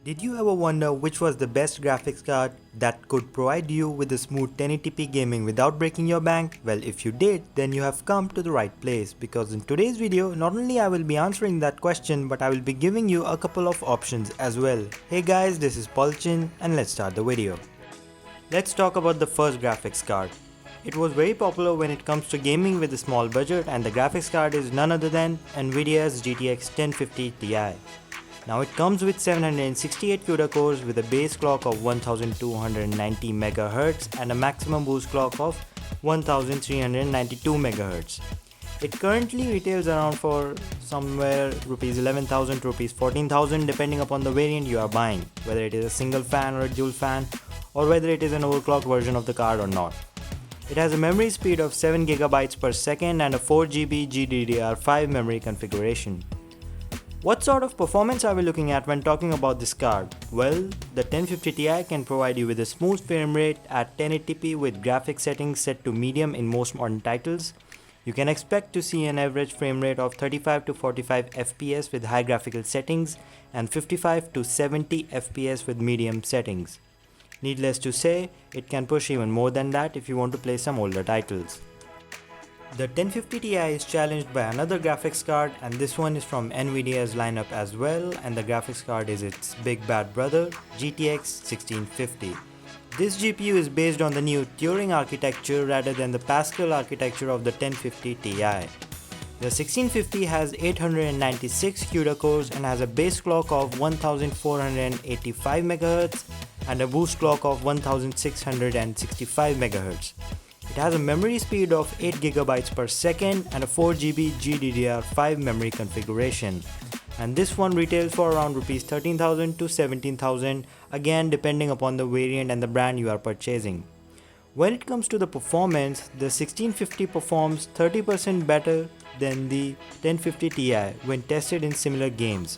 Did you ever wonder which was the best graphics card that could provide you with a smooth 1080p gaming without breaking your bank? Well, if you did, then you have come to the right place, because in today's video, not only I will be answering that question, but I will be giving you a couple of options as well. Hey guys, this is Palchin and let's start the video. Let's talk about the first graphics card. It was very popular when it comes to gaming with a small budget, and the graphics card is none other than Nvidia's GTX 1050 Ti. Now it comes with 768 CUDA cores with a base clock of 1290 MHz and a maximum boost clock of 1392 MHz. It currently retails around for somewhere Rs 11,000 to Rs 14,000 depending upon the variant you are buying, whether it is a single fan or a dual fan, or whether it is an overclocked version of the card or not. It has a memory speed of 7GB per second and a 4GB GDDR5 memory configuration. What sort of performance are we looking at when talking about this card? Well, the 1050 Ti can provide you with a smooth frame rate at 1080p with graphics settings set to medium in most modern titles. You can expect to see an average frame rate of 35 to 45 FPS with high graphical settings and 55 to 70 FPS with medium settings. Needless to say, it can push even more than that if you want to play some older titles. The 1050 Ti is challenged by another graphics card, and this one is from Nvidia's lineup as well, and the graphics card is its big bad brother, GTX 1650. This GPU is based on the new Turing architecture rather than the Pascal architecture of the 1050 Ti. The 1650 has 896 CUDA cores and has a base clock of 1485 MHz and a boost clock of 1665 MHz. It has a memory speed of 8GB per second and a 4GB GDDR5 memory configuration. And this one retails for around Rs 13,000 to 17,000, again depending upon the variant and the brand you are purchasing. When it comes to the performance, the 1650 performs 30% better than the 1050 Ti when tested in similar games.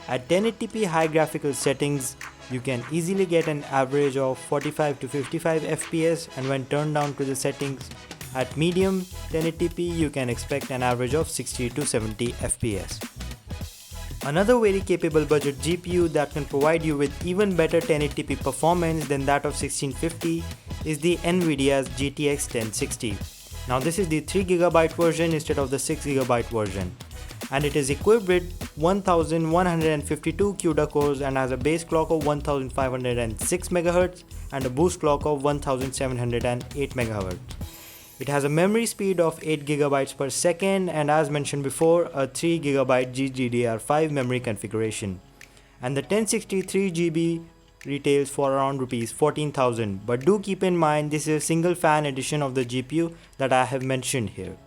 At 1080p high graphical settings, you can easily get an average of 45 to 55 FPS, and when turned down to the settings at medium 1080p, you can expect an average of 60 to 70 FPS. Another very capable budget GPU that can provide you with even better 1080p performance than that of 1650 is the Nvidia's GTX 1060. Now this is the 3GB version instead of the 6GB version, and it is equipped with 1152 CUDA cores and has a base clock of 1506 MHz and a boost clock of 1708 MHz. It has a memory speed of 8GB per second and, as mentioned before, a 3GB GDDR5 memory configuration. And the 1063GB retails for around Rs 14,000, but do keep in mind this is a single fan edition of the GPU that I have mentioned here.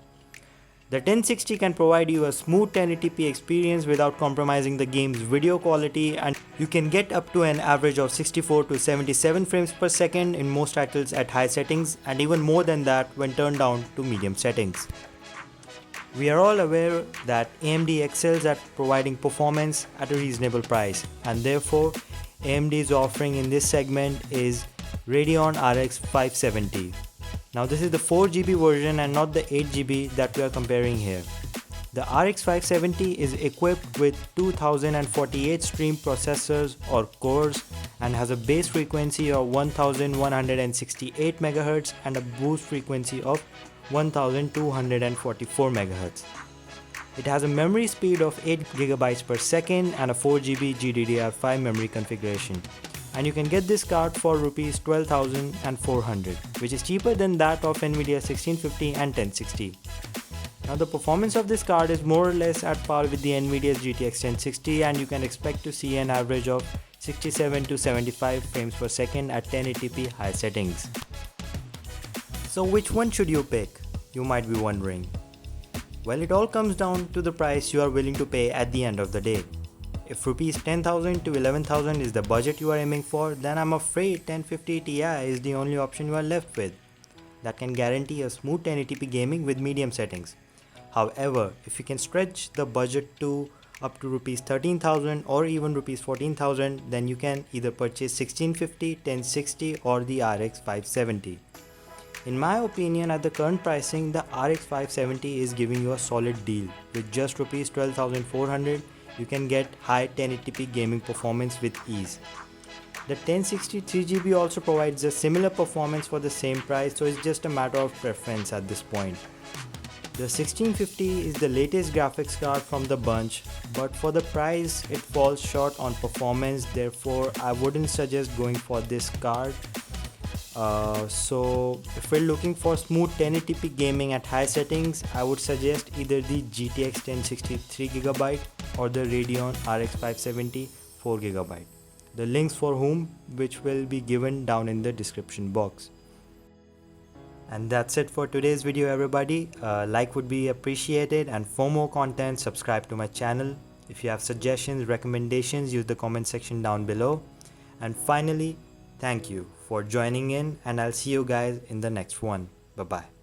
The 1060 can provide you a smooth 1080p experience without compromising the game's video quality, and you can get up to an average of 64 to 77 frames per second in most titles at high settings, and even more than that when turned down to medium settings. We are all aware that AMD excels at providing performance at a reasonable price, and therefore AMD's offering in this segment is Radeon RX 570. Now this is the 4GB version and not the 8GB that we are comparing here. The RX 570 is equipped with 2048 stream processors or cores and has a base frequency of 1168 MHz and a boost frequency of 1244 MHz. It has a memory speed of 8GB per second and a 4GB GDDR5 memory configuration. And you can get this card for Rs 12,400, which is cheaper than that of Nvidia 1650 and 1060. Now the performance of this card is more or less at par with the Nvidia's GTX 1060, and you can expect to see an average of 67 to 75 frames per second at 1080p high settings. So which one should you pick? You might be wondering. Well, it all comes down to the price you are willing to pay at the end of the day. If Rs 10,000 to 11,000 is the budget you are aiming for, then I'm afraid 1050 Ti is the only option you are left with that can guarantee a smooth 1080p gaming with medium settings. However, if you can stretch the budget to up to Rs 13,000 or even Rs 14,000, then you can either purchase 1650, 1060 or the RX 570. In my opinion, at the current pricing, the RX 570 is giving you a solid deal with just Rs 12,400. you can get high 1080p gaming performance with ease. The 1060 3GB also provides a similar performance for the same price, so it's just a matter of preference at this point. The 1650 is the latest graphics card from the bunch, but for the price it falls short on performance, therefore I wouldn't suggest going for this card. So if we're looking for smooth 1080p gaming at high settings, I would suggest either the GTX 1060 3GB or the Radeon RX 570 4GB. The links for whom which will be given down in the description box. And that's it for today's video everybody. Like would be appreciated, and for more content subscribe to my channel. If you have suggestions, recommendations, use the comment section down below. And finally, thank you for joining in, and I'll see you guys in the next one. Bye bye.